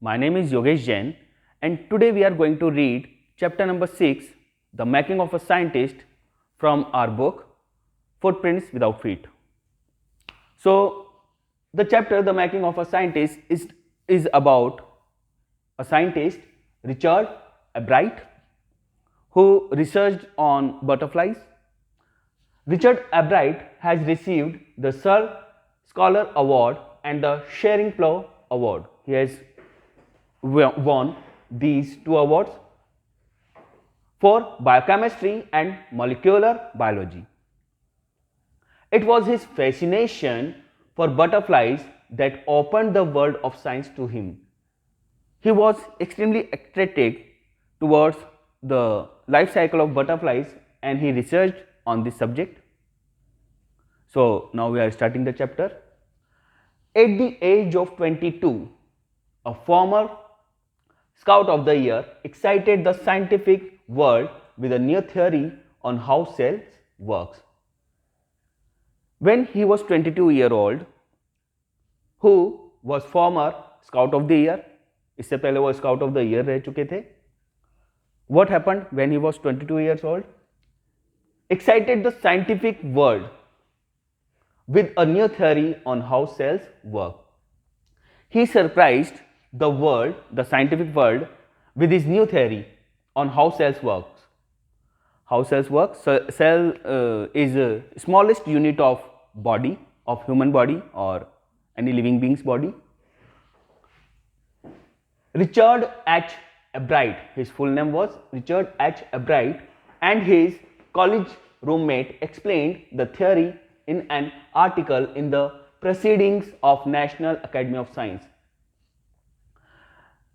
My name is Yogesh Jain and today we are going to read chapter number 6, The Making of a Scientist, from our book Footprints Without Feet. So the chapter The Making of a Scientist is about a scientist, Richard Albright, who researched on butterflies. Richard Albright has received the Sir Scholar Award and the Shearing-Plough Award. He has won these two awards for biochemistry and molecular biology. It was his fascination for butterflies that opened the world of science to him. He was extremely attracted towards the life cycle of butterflies and he researched on this subject. So now we are starting the chapter. At the age of 22, a former Scout of the Year excited the scientific world with a new theory on how cells works. When he was 22-year-old, who was former Scout of the Year, इससे पहले वो Scout of the Year रह चुके थे. What happened when he was 22 years old? Excited the scientific world with a new theory on how cells work. He surprised the world, the scientific world, with his new theory on how cells works. How cells work? Cell is the smallest unit of body, of human body or any living being's body. Richard H. Albright, his full name was Richard H. Albright, and his college roommate explained the theory in an article in the Proceedings of National Academy of Science.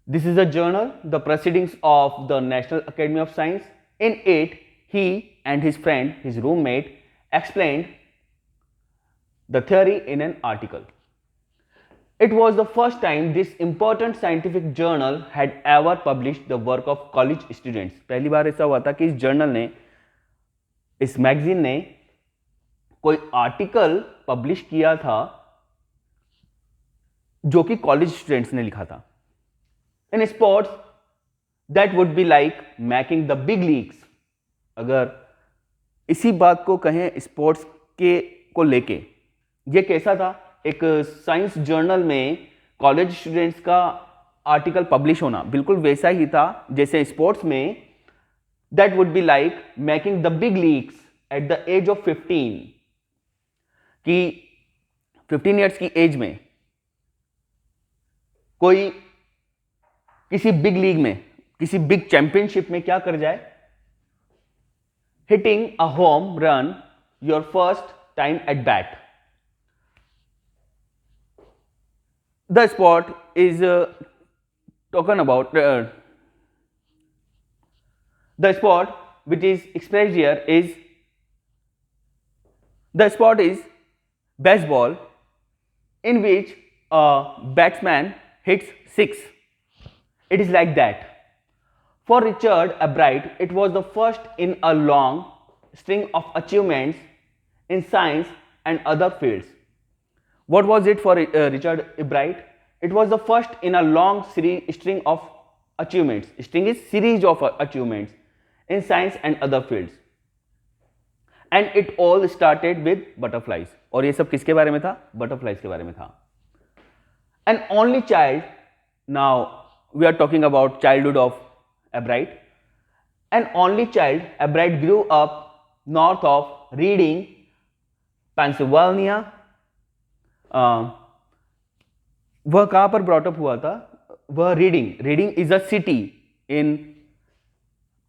This is a journal, the Proceedings of the National Academy of Science. In it, he and his friend, his roommate, explained the theory in an article. It was the first time this important scientific journal had ever published the work of college students. पहली बार ऐसा हुआ था कि इस journal ने, इस magazine ने कोई आर्टिकल पब्लिश किया था जो कि कॉलेज स्टूडेंट्स ने लिखा था. In sports that would be like making the big leagues. अगर इसी बात को कहें स्पोर्ट्स के को लेके, ये कैसा था? एक साइंस जर्नल में कॉलेज स्टूडेंट्स का आर्टिकल पब्लिश होना बिल्कुल वैसा ही था जैसे स्पोर्ट्स में that would be like making the big leagues at the age of 15. कि 15 ईयर्स की एज में कोई किसी बिग लीग में, किसी बिग चैंपियनशिप में क्या कर जाए? Hitting a home run your first time at bat. The sport is talking about the sport which is expressed here is the sport is baseball, in which a batsman hits 6. It is like that. For Richard Albright, it was the first in a long string of achievements in science and other fields. What was it for Richard Albright? It was the first in a long string of achievements. String is series of achievements in science and other fields. And it all started with butterflies. और ये सब किसके बारे में था? Butterflies के बारे में था. An only child. Now we are talking about childhood of Albright. An only child, Albright grew up north of Reading, Pennsylvania. वह कहाँ पर ब्रॉटअप हुआ था? वह Reading is a city in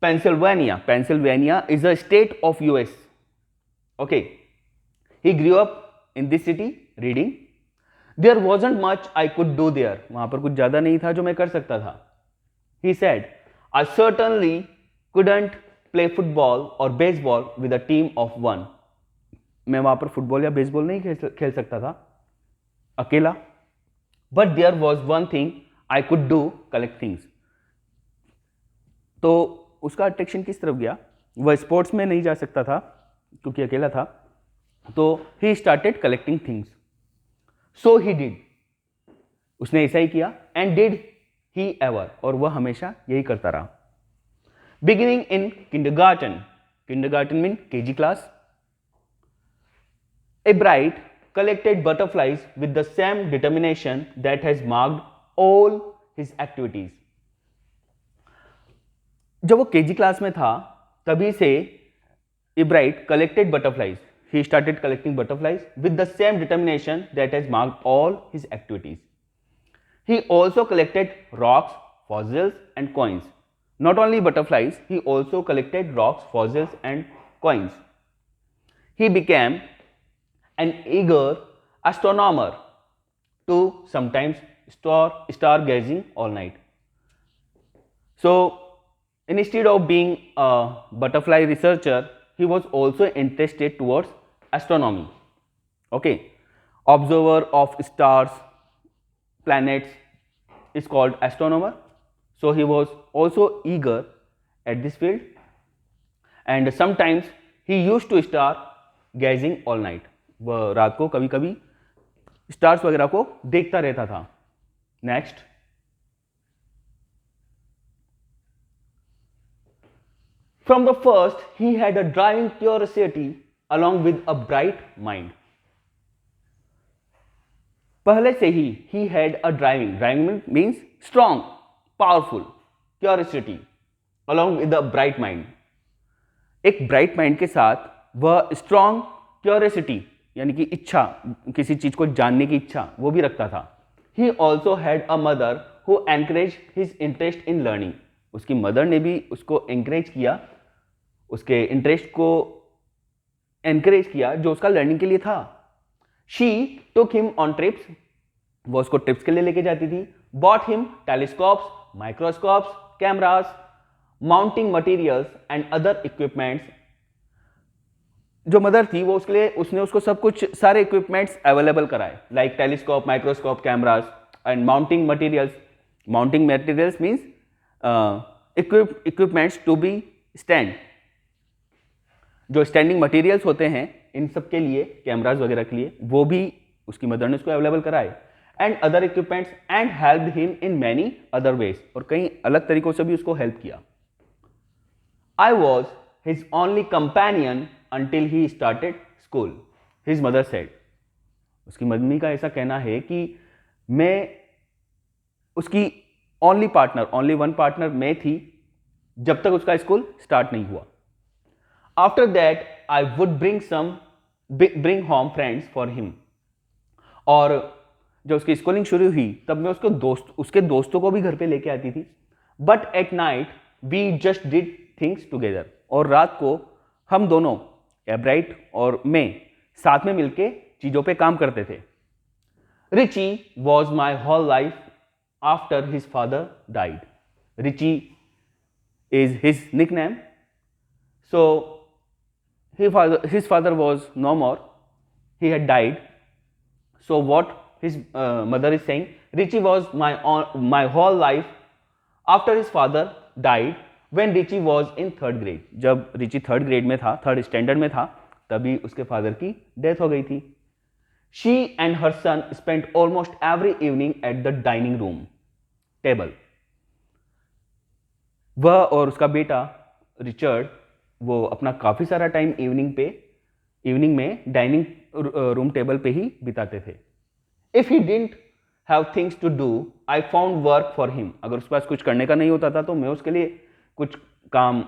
Pennsylvania. Pennsylvania is a state of US. Okay, he grew up in this city Reading. There wasn't much I could do there. वहां पर कुछ ज्यादा नहीं था जो मैं कर सकता था. He said I certainly couldn't play football और baseball with a team of 1. मैं वहां पर फुटबॉल या बेसबॉल नहीं खेल सकता था अकेला. But there was one thing I could do, collect things. तो उसका अट्रैक्शन किस तरफ गया? वह स्पोर्ट्स में नहीं जा सकता था क्योंकि अकेला था, तो he started collecting things. So he did, उसने ऐसा ही किया. एंड डिड he ever, और वह हमेशा यही करता रहा. Beginning in kindergarten, kindergarten mean KG class, a bright collected butterflies with the same determination that has marked all his activities. जब वो केजी क्लास में था तभी से Ebright collected butterflies, he started collecting butterflies with the same determination that has marked all his activities. He also collected rocks, fossils and coins. Not only butterflies, he also collected rocks, fossils and coins. He became an eager astronomer to sometimes stargazing all night. So instead of being a butterfly researcher, he was also interested towards astronomy. Okay, observer of stars, planets is called astronomer. So he was also eager at this field, and sometimes he used to start gazing all night. वह रात को कभी कभी stars वगैरह को देखता रहता था. Next, from the first he had a driving curiosity along with a bright mind. पहले से ही he had a driving means strong, powerful, curiosity along with a bright mind. एक ब्राइट माइंड के साथ वह स्ट्रॉन्ग क्यूरियोसिटी यानी कि इच्छा, किसी चीज को जानने की इच्छा वो भी रखता था. He also had a mother who encouraged his interest in learning. उसकी मदर ने भी उसको एंकरेज किया, उसके इंटरेस्ट को एनकरेज किया जो उसका लर्निंग के लिए था. She took him on trips. वो उसको ट्रिप्स के लिए लेके जाती थी. Bought him telescopes, microscopes, cameras, mounting materials and other equipments. जो मदर थी वो उसके लिए उसने उसको सब कुछ सारे इक्विपमेंट्स अवेलेबल कराए, like telescope, microscope, cameras and mounting materials. Mounting materials means equipments to be stand. जो स्टैंडिंग मटेरियल्स होते हैं इन सब के लिए, कैमराज वगैरह के लिए, वो भी उसकी मदर ने उसको अवेलेबल कराए. And other equipments and help him in many other ways, और कई अलग तरीकों से भी उसको हेल्प किया. I was his only companion until he started school, his mother said. उसकी मम्मी का ऐसा कहना है कि मैं उसकी ओनली वन पार्टनर मैं थी जब तक उसका स्कूल स्टार्ट नहीं हुआ. After that I would bring home friends for him. और जब उसकी स्कूलिंग शुरू हुई तब मैं उसके दोस्तों को भी घर पे लेके आती थी. But at night we just did things together. और रात को हम दोनों, एब्राइट और मैं, साथ में मिलके चीजों पे काम करते थे. Richie was my whole life after his father died. Richie is his nickname. So his father was no more, he had died. So what his mother is saying, Richie was my whole life after his father died. When Richie was in third grade, जब Richie third grade में था, third standard में था, तभी उसके father की death हो गई थी. She and her son spent almost every evening at the dining room table. वह और उसका बेटा रिचर्ड वो अपना काफी सारा टाइम इवनिंग में डाइनिंग रूम टेबल पे ही बिताते थे. If he didn't have things to do, I found work for him. अगर उसके पास कुछ करने का नहीं होता था तो मैं उसके लिए कुछ काम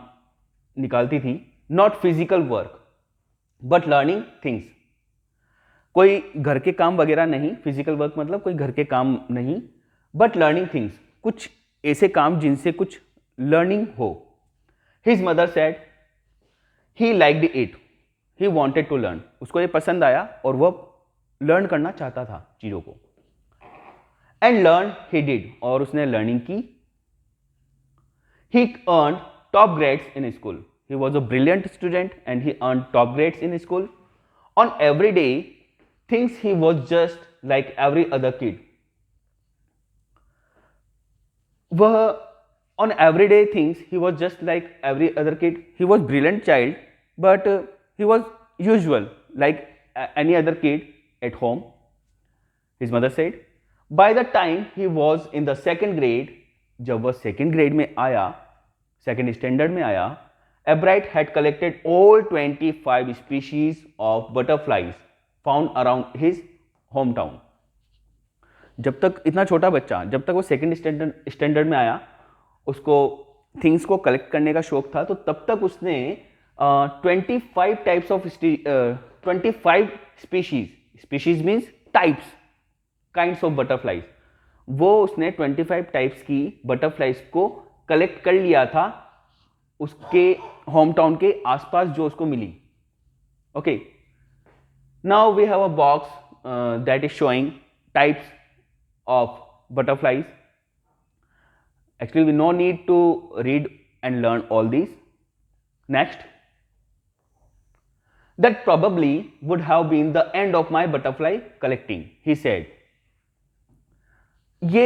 निकालती थी. Not physical work but learning things. कोई घर के काम वगैरह नहीं, फिजिकल वर्क मतलब कोई घर के काम नहीं, बट लर्निंग थिंग्स, कुछ ऐसे काम जिनसे कुछ लर्निंग हो. His mother said he liked it, he wanted to learn. उसको ये पसंद आया और वह लर्न करना चाहता था चीजों को. एंड लर्न ही डिड, और उसने लर्निंग की. He earned top grades in school. He was a brilliant student and he earned top grades in school. On everyday things he was just like every other kid. वह on everyday things he was just like every other kid. He was brilliant child, but he was usual like any other kid at home. His mother said. By the time he was in the second grade, जब वह second grade में आया, second standard में आया, एब्राइट had collected all 25 species of butterflies found around his home town. जब तक इतना छोटा बच्चा, जब तक वो सेकेंड स्टैंडर्ड में आया, उसको थिंग्स को कलेक्ट करने का शौक था, तो तब तक उसने 25 types of 25 species means types, kinds of butterflies, वो उसने 25 टाइप्स की बटरफ्लाइज को कलेक्ट कर लिया था उसके होम टाउन के आसपास जो उसको मिली। Okay, now we have a box that is showing types of butterflies. Actually, we no need to read and learn all these. Next, that probably would have been the end of my butterfly collecting, he said. ये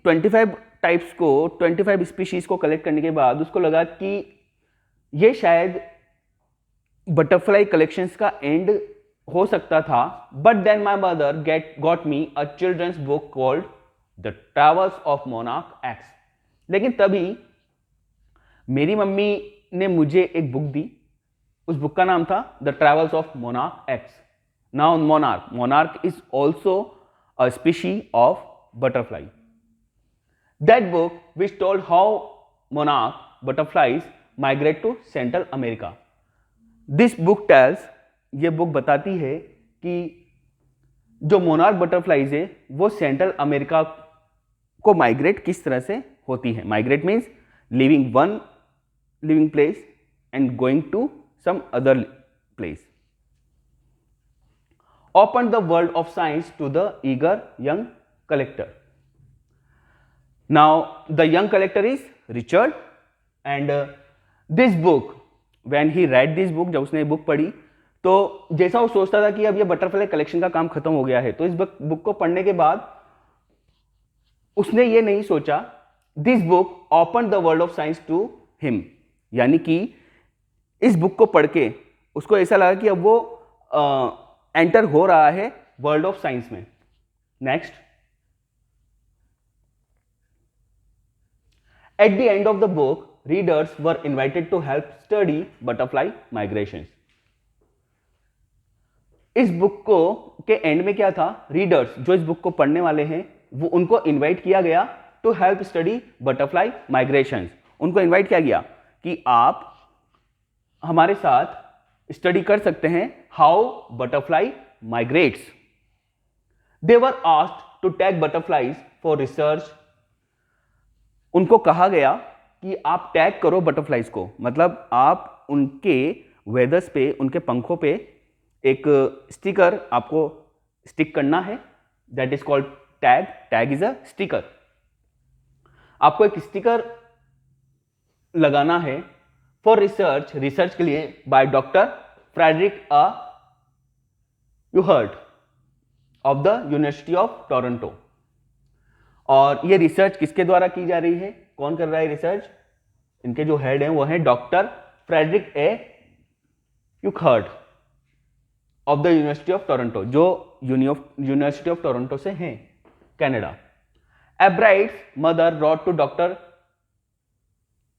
25 types को, 25 species को collect करने के बाद उसको लगा कि ये शायद बटरफ्लाई कलेक्शंस का एंड हो सकता था। But then my mother got me a children's book called the travels of monarch X. लेकिन तभी मेरी मम्मी ने मुझे एक बुक दी, उस बुक का नाम था the travels of monarch X. Now monarch is also a species of butterfly. That book which told how monarch butterflies migrate to central America. This book tells, ये बुक बताती है कि जो मोनार्क बटरफ्लाइज है वो सेंट्रल अमेरिका को migrate किस तरह से होती है। Migrate means living one living place and going to some other place. Open the world of science to the eager young collector. Now the young collector is Richard and this book, when he read this book, जब उसने book पढ़ी तो जैसा वो सोचता था कि अब ये बटरफ्लाई कलेक्शन का काम खत्म हो गया है, तो इस बुक को पढ़ने के बाद उसने ये नहीं सोचा, this book open the world of science to him, यानी कि इस बुक को पढ़ के उसको ऐसा लगा कि अब वो एंटर हो रहा है वर्ल्ड ऑफ साइंस में। Next, at the end of the book readers were invited to help study butterfly migration. इस बुक को के एंड में क्या था, रीडर्स जो इस बुक को पढ़ने वाले हैं वो उनको इनवाइट किया गया to help study butterfly migration. उनको इनवाइट किया गया कि आप हमारे साथ स्टडी कर सकते हैं how butterfly migrates. They were asked to tag butterflies for research. उनको कहा गया कि आप टैग करो बटरफ्लाइज को, मतलब आप उनके वेदर्स पे, उनके पंखों पे एक स्टिकर आपको स्टिक करना है, that is called tag. Tag is a sticker. आपको एक स्टिकर लगाना है फॉर रिसर्च, रिसर्च के लिए, by doctor Frederick Urquhart of the university of Toronto. और ये रिसर्च किसके द्वारा की जा रही है, कौन कर रहा है रिसर्च, इनके जो हेड हैं वो हैं doctor Frederick Urquhart of the university of Toronto, जो यूनिवर्सिटी ऑफ टोरंटो से हैं, Canada. Ebright's mother wrote to doctor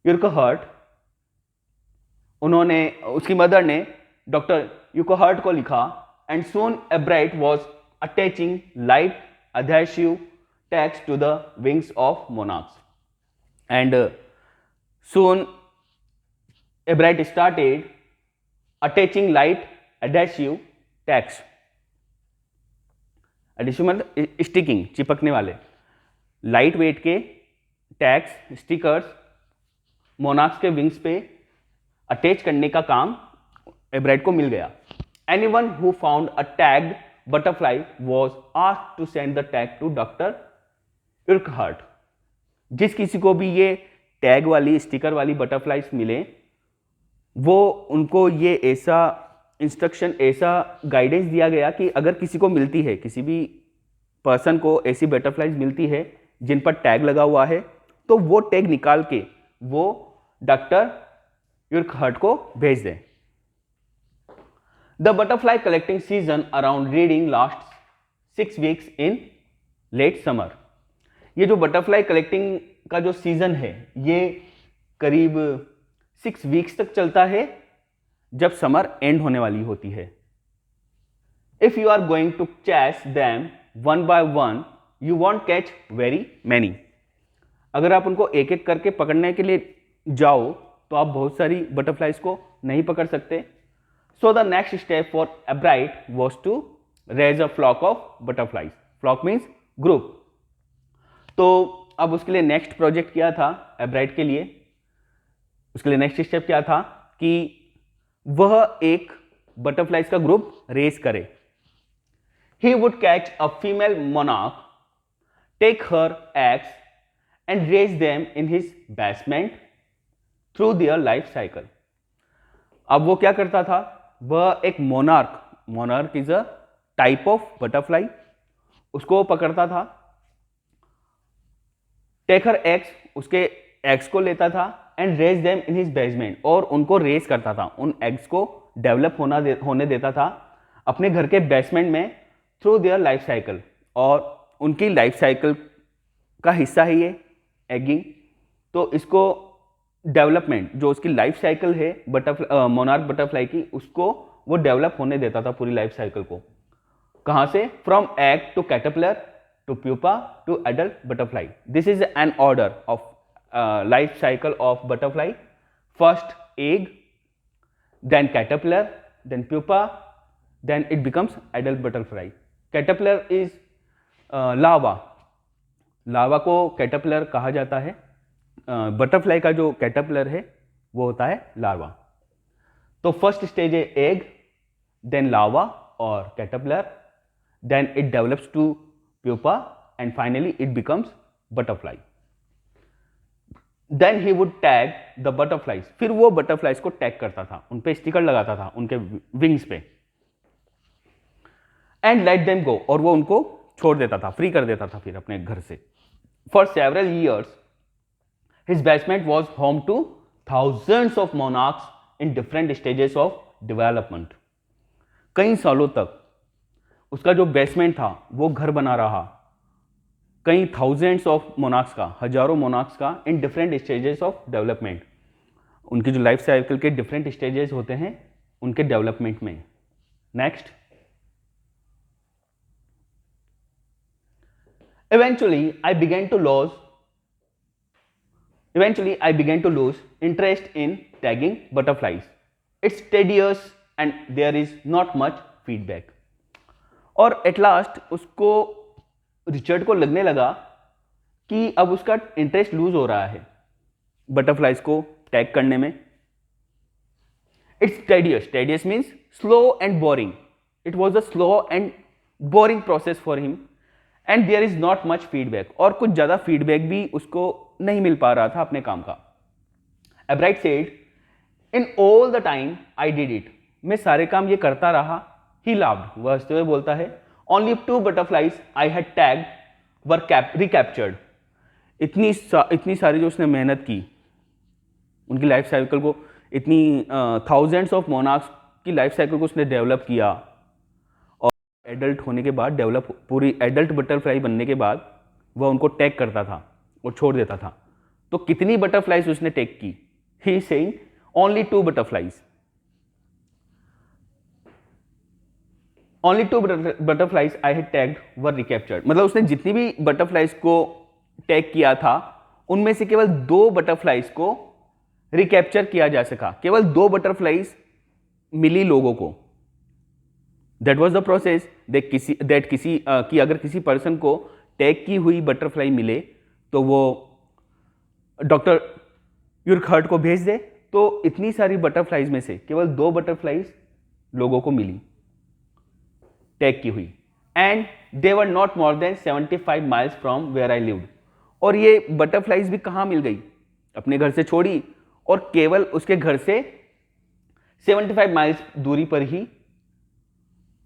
Urquhart. उन्होंने, उसकी मदर ने डॉक्टर यूरकहर्ट को लिखा, and soon Ebright was attaching light adhesive tags to the wings of monarchs, and soon Ebright started attaching light adhesive tags। adhesive मतलब sticking, चिपकने वाले light weight के tags, stickers monarchs के wings पे attach करने का काम एब्राइट को मिल गया। Anyone who found a tagged butterfly was asked to send the tag to doctor Urquhart. जिस किसी को भी ये टैग वाली, स्टिकर वाली बटरफ्लाइज मिले, वो उनको ये ऐसा इंस्ट्रक्शन, ऐसा गाइडेंस दिया गया कि अगर किसी को मिलती है, किसी भी पर्सन को ऐसी बटरफ्लाइज मिलती है जिन पर टैग लगा हुआ है, तो वो टैग निकाल के वो डॉक्टर यूरकहर्ट को भेज दें। The butterfly collecting season around reading lasts 6 weeks in late summer। ये जो बटरफ्लाई कलेक्टिंग का जो सीजन है ये करीब 6 वीक्स तक चलता है जब समर एंड होने वाली होती है. If you are going to chase them one by one you won't catch very many. अगर आप उनको एक एक करके पकड़ने के लिए जाओ तो आप बहुत सारी बटरफ्लाइज को नहीं पकड़ सकते. So the next step for Ebright was to raise a flock of butterflies. Flock means group. तो अब उसके लिए नेक्स्ट प्रोजेक्ट क्या था एब्राइट के लिए, उसके लिए नेक्स्ट स्टेप क्या था कि वह एक बटरफ्लाइज का ग्रुप रेस करे. He would catch a female monarch, take her eggs and raise them in his basement through their life cycle. अब वो क्या करता था, वह एक monarch is a type of butterfly, उसको पकड़ता था. टेक हर एग्स, उसके एग्स को लेता था, and raise them in his basement, और उनको रेस करता था, उन एग्स को डेवलप होने देता था अपने घर के बेसमेंट में थ्रू देयर लाइफ साइकिल. और उनकी लाइफ साइकिल का हिस्सा है ये एगिंग. तो इसको डेवलपमेंट जो उसकी लाइफ साइकिल है मोनार्क बटरफ्लाई की, उसको वो डेवलप होने देता था पूरी लाइफ साइकिल को. कहां से? From egg to caterpillar to pupa to adult butterfly. This is an order of life cycle of butterfly. First egg, then caterpillar, then pupa, then it becomes adult butterfly. Caterpillar is larva को caterpillar कहा जाता है. Butterfly का जो caterpillar है वो होता है लार्वा. तो फर्स्ट स्टेज है एग, देन लावा और caterpillar, then it develops to pupa, and finally it becomes butterfly. Then he would tag the butterflies. फिर वो बटरफ्लाइज को टैग करता था, उन पे स्टिकर लगाता था उनके विंग्स पे, एंड लेट देम गो, और वो उनको छोड़ देता था, फ्री कर देता था फिर अपने घर से. For several years, his basement was home to thousands of monarchs in different stages of development. कई सालों तक उसका जो बेसमेंट था वो घर बना रहा कई थाउजेंड्स ऑफ मोनार्क्स का, हजारों मोनार्क्स का, in different stages of development. उनकी जो लाइफ साइकिल के डिफरेंट स्टेजेस होते हैं उनके डेवलपमेंट में. Next, Eventually, I began to lose interest in tagging butterflies. It's tedious and there is not much feedback. और at last उसको, रिचर्ड को लगने लगा कि अब उसका इंटरेस्ट लूज हो रहा है बटरफ्लाइज को टैग करने में. It's tedious means slow and boring. It was a slow and boring process for him. And there is not much feedback, और कुछ ज़्यादा फीडबैक भी उसको नहीं मिल पा रहा था अपने काम का. एब्राइट said, in all the time I did it, मैं सारे काम ये करता रहा. ही लाव्ड, वह हंसते हुए बोलता है. Only 2 butterflies I had tag were recaptured. इतनी सारी जो उसने मेहनत की, उनकी लाइफ साइकिल को, इतनी थाउजेंड्स ऑफ मोनार्क्स की लाइफ साइकिल को उसने डेवलप किया. एडल्ट होने के बाद, डेवलप पूरी एडल्ट बटरफ्लाई बनने के बाद वह उनको टैग करता था और छोड़ देता था. तो कितनी बटरफ्लाइज उसने टैग की? He is saying only 2 butterflies. Only 2 butterflies I had tagged were recaptured. मतलब उसने जितनी भी बटरफ्लाइज को टैग किया था उनमें से केवल 2 बटरफ्लाइज को रिकैप्चर किया जा सका. केवल 2 बटरफ्लाइज मिली लोगों को. That was the process. कि अगर किसी पर्सन को टैग की हुई बटरफ्लाई मिले तो वो डॉक्टर यूरकहर्ट को भेज दे. तो इतनी सारी बटरफ्लाइज में से केवल 2 बटरफ्लाइज लोगों को मिली टैग की हुई. And they were not more than 75 miles from where I lived. और ये बटरफ्लाइज भी कहाँ मिल गई? अपने घर से छोड़ी और केवल उसके घर से 75 माइल्स दूरी पर ही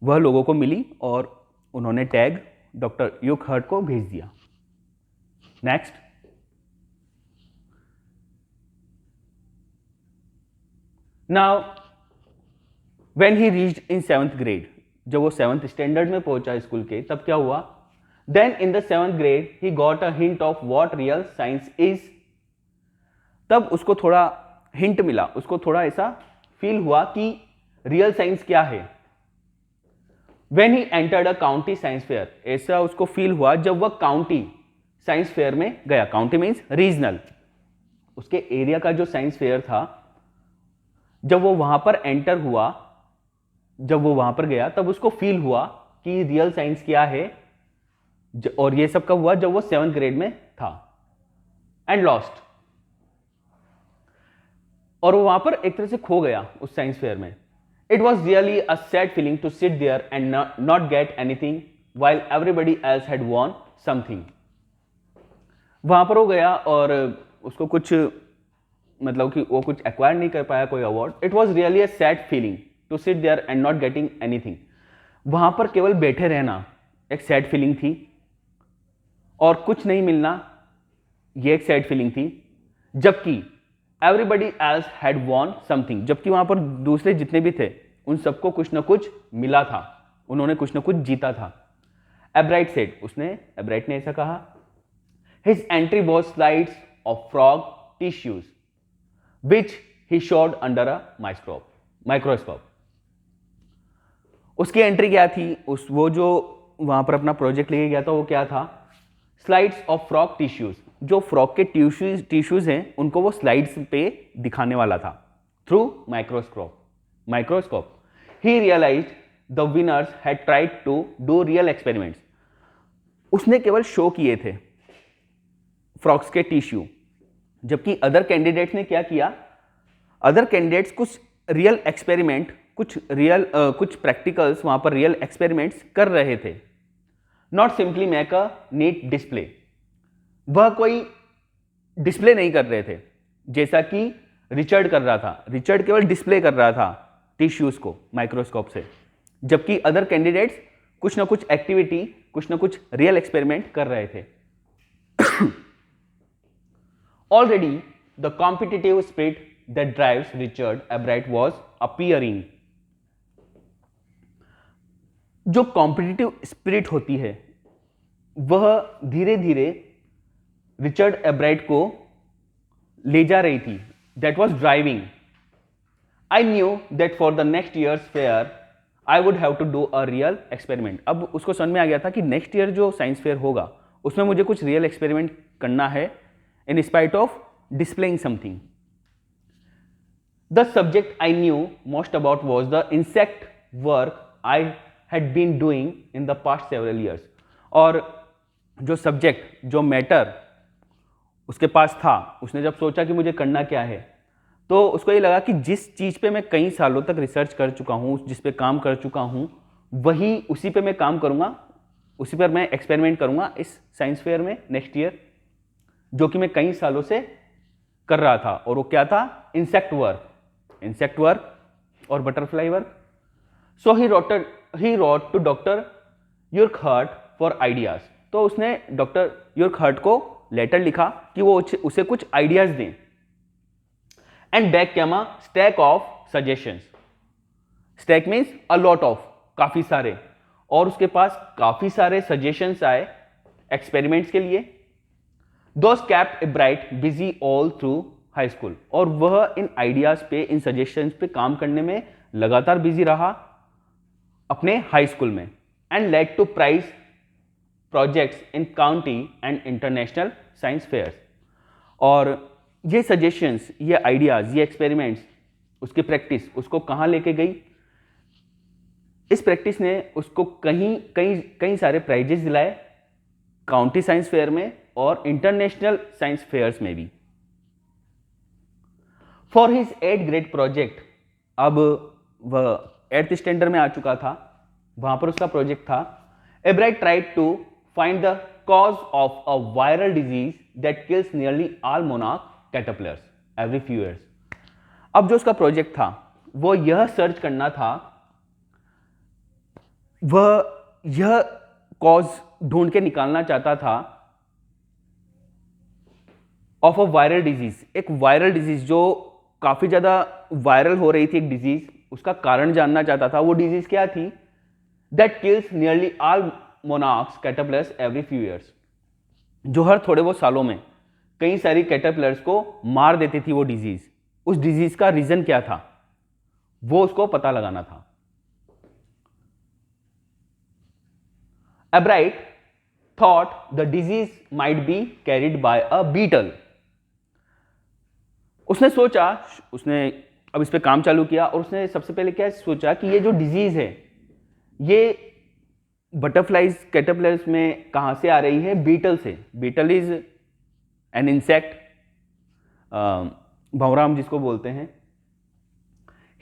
वह लोगों को मिली और उन्होंने टैग डॉक्टर यूरकहर्ट को भेज दिया. Next, now when he reached in 7th grade, जब वो 7th स्टैंडर्ड में पहुंचा स्कूल के, तब क्या हुआ? Then in the 7th grade he got a hint of what real science is. तब उसको थोड़ा हिंट मिला, उसको थोड़ा ऐसा फील हुआ कि रियल साइंस क्या है। When he entered a county science fair, ऐसा उसको फील हुआ जब वह काउंटी साइंस फेयर में गया। काउंटी मीन्स रीजनल, उसके एरिया का जो साइंस फेयर था, जब वो वहां पर एंटर हुआ, जब वो वहां पर गया, तब उसको फील हुआ कि रियल साइंस क्या है। और ये सब कब हुआ? जब वो 7th ग्रेड में था। एंड लॉस्ट, और वो वहां पर एक तरह से खो गया उस साइंस फेयर में। It was really a sad feeling to sit there and not get anything while everybody else had won something. वहां पर वो गया और उसको कुछ, मतलब कि वो कुछ एक्वायर नहीं कर पाया कोई award. It was really a sad feeling to sit there and not getting anything. वहां पर केवल बैठे रहना एक सैड फीलिंग थी, और कुछ नहीं मिलना ये एक सैड फीलिंग थी। जबकि everybody else had won something, जबकि वहां पर दूसरे जितने भी थे उन सबको कुछ ना कुछ मिला था, उन्होंने कुछ ना कुछ जीता था। एब्राइट सेड, एब्राइट ने ऐसा कहा, his entry was slides of frog tissues which he showed under a microscope. उसकी एंट्री क्या थी? वो जो वहां पर अपना प्रोजेक्ट लेके गया था वो क्या था? Slides of frog tissues. जो फ्रॉग के टिश्यूज हैं उनको वो स्लाइड्स पे दिखाने वाला था through microscope. He realized the winners had tried to do real experiments. उसने केवल शो किए थे फ्रॉग्स के टिश्यू, जबकि अदर कैंडिडेट्स ने क्या किया? अदर कैंडिडेट्स कुछ रियल एक्सपेरिमेंट, कुछ प्रैक्टिकल्स वहां पर रियल एक्सपेरिमेंट्स कर रहे थे। Not simply make a neat display, वह कोई डिस्प्ले नहीं कर रहे थे जैसा कि रिचर्ड कर रहा था। रिचर्ड केवल डिस्प्ले कर रहा था टिश्यूज को माइक्रोस्कोप से, जबकि अदर कैंडिडेट्स कुछ ना कुछ एक्टिविटी, कुछ ना कुछ रियल एक्सपेरिमेंट कर रहे थे। Already the competitive spirit that drives Richard Ebright was appearing. जो कॉम्पिटिटिव स्पिरिट होती है वह धीरे धीरे रिचर्ड एब्राइट को ले जा रही थी। That was driving. I knew that for the next year's fair I would have to do a real experiment. अब उसको समझ में आ गया था कि नेक्स्ट ईयर जो साइंस फेयर होगा उसमें मुझे कुछ रियल एक्सपेरिमेंट करना है, in spite of displaying something. The subject I knew most about was the insect work I had been doing in the past several years. और जो सब्जेक्ट, जो मैटर उसके पास था, उसने जब सोचा कि मुझे करना क्या है, तो उसको ये लगा कि जिस चीज़ पे मैं कई सालों तक रिसर्च कर चुका हूँ, जिस पे काम कर चुका हूँ, उसी पे मैं काम करूँगा, उसी पर मैं एक्सपेरिमेंट करूँगा इस साइंस फेयर में नेक्स्ट ईयर, जो कि मैं कई सालों से कर रहा था। और वो क्या था? इंसेक्ट वर्क और butterfly work. So he wrote to doctor Urquhart for ideas. तो उसने डॉक्टर यूर्कहर्ट को लेटर लिखा कि वो उसे कुछ आइडियाज दें। And back came a stack of suggestions. Stack means a lot of, काफी सारे, और उसके पास काफी सारे सजेशंस आए एक्सपेरिमेंट्स के लिए। Those kept Ebright busy all through high school. और वह इन आइडियाज पे, इन सजेशंस पे काम करने में लगातार बिजी रहा अपने हाई स्कूल में। And led to prize projects in county and international science fairs. और ये सजेशंस, ये आइडियाज, ये एक्सपेरिमेंट्स, उसकी प्रैक्टिस उसको कहाँ लेके गई? इस प्रैक्टिस ने उसको कई सारे प्राइजेस दिलाए काउंटी साइंस फेयर में और इंटरनेशनल साइंस फेयर्स में भी। For his 8th grade project, अब वह 8th स्टैंडर्ड में आ चुका था, वहां पर उसका प्रोजेक्ट था, Ebright tried to find the cause of a viral disease that kills nearly all monarch caterpillars every few years. अब जो उसका प्रोजेक्ट था वो यह सर्च करना था, वह यह कॉज ढूंढ के निकालना चाहता था ऑफ अ वायरल डिजीज। एक वायरल डिजीज जो काफी ज्यादा वायरल हो रही थी, एक डिजीज, उसका कारण जानना चाहता था। वो डिजीज क्या थी? That kills nearly all monarchs caterpillars every few years. जो हर थोड़े वो सालों में कई सारी कैटरपिलर्स को मार देती थी वो डिजीज. उस डिजीज का रीजन क्या था वो उसको पता लगाना था. Ebright thought the disease might be carried by a beetle. उसने सोचा, उसने अब इस पे काम चालू किया और उसने सबसे पहले क्या सोचा कि ये जो डिजीज है ये बटरफ्लाइज कैटरपिलर्स में कहां से आ रही है? बीटल से. बीटल इज एन इंसेक्ट, भंवरा जिसको बोलते हैं.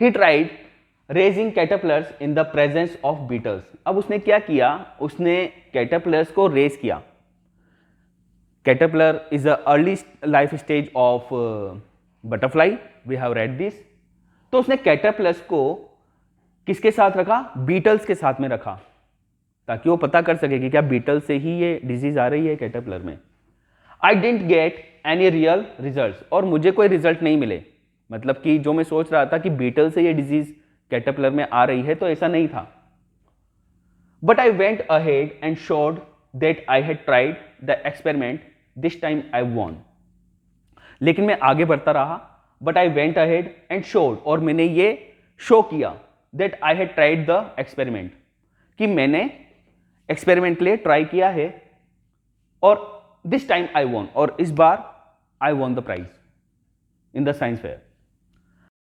He tried raising caterpillars in the presence of beetles. अब उसने क्या किया? उसने कैटरपिलर्स को रेज किया. Caterpillar is the early life stage of butterfly, we have read this. तो उसने कैटरपिलर्स को किसके साथ रखा? बीटल्स के साथ में रखा, ताकि वो पता कर सके कि क्या बीटल से ही ये डिजीज आ रही है कैटरपिलर में. I didn't get any real results. और मुझे कोई रिजल्ट नहीं मिले. मतलब कि जो मैं सोच रहा था कि बीटल से ये डिजीज कैटरपिलर में आ रही है, तो ऐसा नहीं था. But I went ahead and showed that I had tried the experiment. This time I won. लेकिन मैं आगे बढ़ता रहा. But I went ahead and showed, और मैंने ये शो किया that I had tried the experiment, कि मैंने एक्सपेरिमेंट के लिए ट्राई किया है. और दिस टाइम आई वॉन, और इस बार I won the prize in the science fair.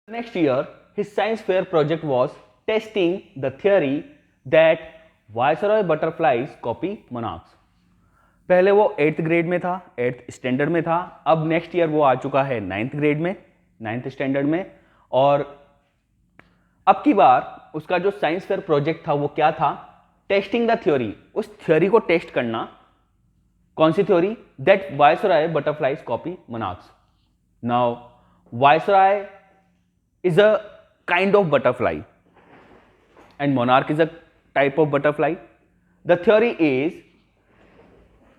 Next year his science fair project was testing the theory that viceroy butterflies copy monarchs. पहले वो 8th ग्रेड में था, 8th स्टैंडर्ड में था. अब नेक्स्ट ईयर वो आ चुका है 9th ग्रेड में, 9th स्टैंडर्ड में. और अब की बार उसका जो साइंस फेयर प्रोजेक्ट था वो क्या था? Testing the theory. उस थ्योरी को टेस्ट करना. कौन सी थ्योरी? That viceroy butterflies copy monarchs. Now viceroy is a kind of butterfly and monarch is a type of butterfly. The theory is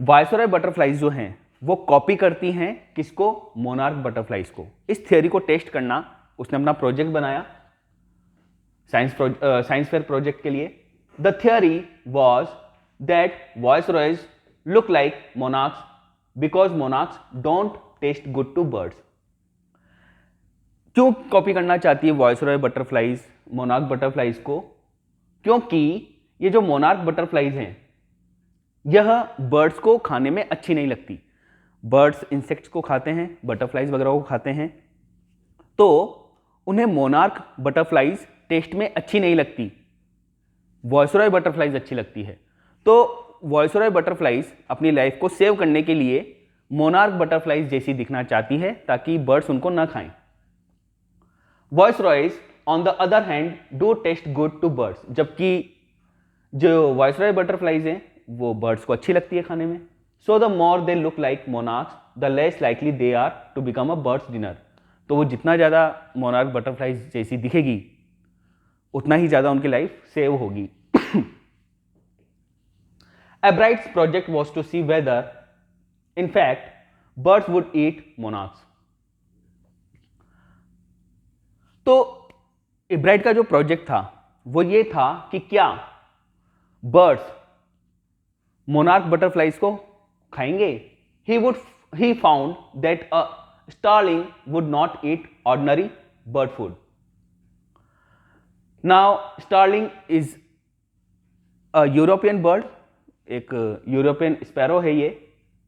viceroy butterflies जो हैं वो कॉपी करती हैं किसको? मोनार्क बटरफ्लाइज को. इस थियोरी को टेस्ट करना उसने अपना प्रोजेक्ट बनाया साइंस फेयर प्रोजेक्ट के लिए. The theory was that viceroys look like monarchs because monarchs don't taste good to birds. क्यों कॉपी करना चाहती है वायसरॉय बटरफ्लाइज मोनार्क बटरफ्लाइज को? क्योंकि ये जो मोनार्क बटरफ्लाइज हैं यह बर्ड्स को खाने में अच्छी नहीं लगती. बर्ड्स इंसेक्ट्स को खाते हैं, बटरफ्लाइज वगैरह को खाते हैं, तो उन्हें मोनार्क बटरफ्लाइज टेस्ट में अच्छी नहीं लगती. वायसरॉय बटरफ्लाइज अच्छी लगती है. तो वायसरॉय बटरफ्लाइज अपनी लाइफ को सेव करने के लिए मोनार्क बटरफ्लाइज जैसी दिखना चाहती है ताकि बर्ड्स उनको ना खाएं. Viceroys on the other hand do taste good to birds. जबकि जो वायसरॉय बटरफ्लाइज हैं वो बर्ड्स को अच्छी लगती है खाने में. So the more they look like monarchs the less likely they are to become a bird's dinner. तो वो जितना ज़्यादा मोनार्क बटरफ्लाइज जैसी दिखेगी उतना ही ज़्यादा उनकी लाइफ सेव होगी. Ebright's project was to see whether, in fact, birds would eat monarchs. तो एब्राइट का जो प्रोजेक्ट था वो ये था कि क्या बर्ड्स मोनार्क बटरफ्लाइज को खाएंगे. he found that a starling would not eat ordinary bird food. Now starling is a European bird, एक यूरोपियन स्पैरो है ये,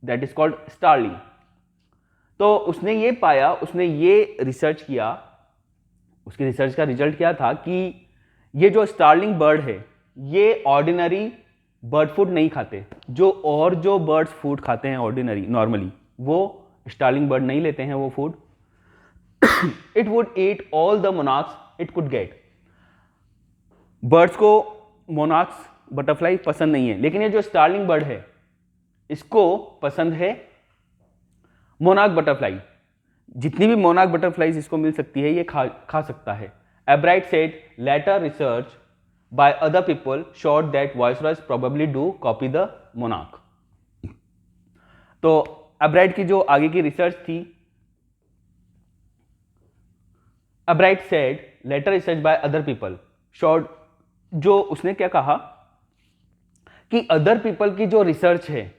दैट इज कॉल्ड स्टार्लिंग. तो उसने ये पाया, उसने ये रिसर्च किया, उसकी रिसर्च का रिजल्ट क्या था कि ये जो स्टार्लिंग बर्ड है ये ऑर्डिनरी बर्ड फूड नहीं खाते. जो बर्ड्स फूड खाते हैं ऑर्डिनरी नॉर्मली, वो स्टार्लिंग बर्ड नहीं लेते हैं वो food. It would eat all the monarchs it could get. Birds को मोनार्क्स बटरफ्लाई पसंद नहीं है, लेकिन ये जो स्टार्लिंग बर्ड है इसको पसंद है मोनार्क बटरफ्लाई. जितनी भी मोनार्क बटरफ्लाइज इसको मिल सकती है ये खा सकता है. Ebright said later research by other people showed that viceroys probably do copy the monarch. तो एब्राइट की जो आगे की रिसर्च थी, Ebright said later research by other people showed, जो उसने क्या कहा कि अदर पीपल की जो रिसर्च है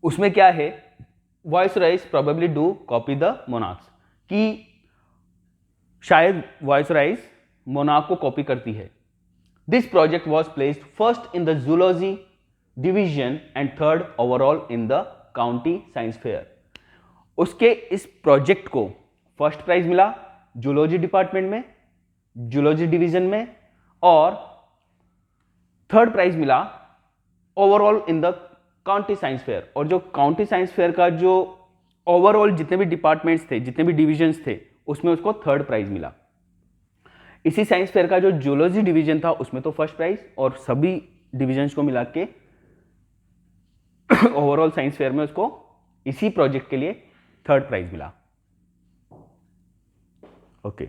उसमें क्या है, viceroys probably do copy the monarchs, कि शायद वायसरायज मोनार्क को कॉपी करती है। This project was placed first in the zoology division and third overall in the county science fair. उसके इस प्रोजेक्ट को फर्स्ट प्राइज मिला जूलॉजी डिपार्टमेंट में, जूलॉजी डिवीजन में, और थर्ड प्राइज मिला overall in the county science fair. और जो काउंटी साइंस फेयर का जो ओवरऑल जितने भी डिपार्टमेंट्स थे, जितने भी डिविजन्स थे, उसमें उसको थर्ड प्राइज मिला। इसी साइंस फेयर का जो जूलॉजी डिवीजन था उसमें तो फर्स्ट प्राइज, और सभी डिविजन्स को मिला के ओवरऑल साइंस फेयर में उसको इसी प्रोजेक्ट के लिए थर्ड प्राइज मिला। ओके।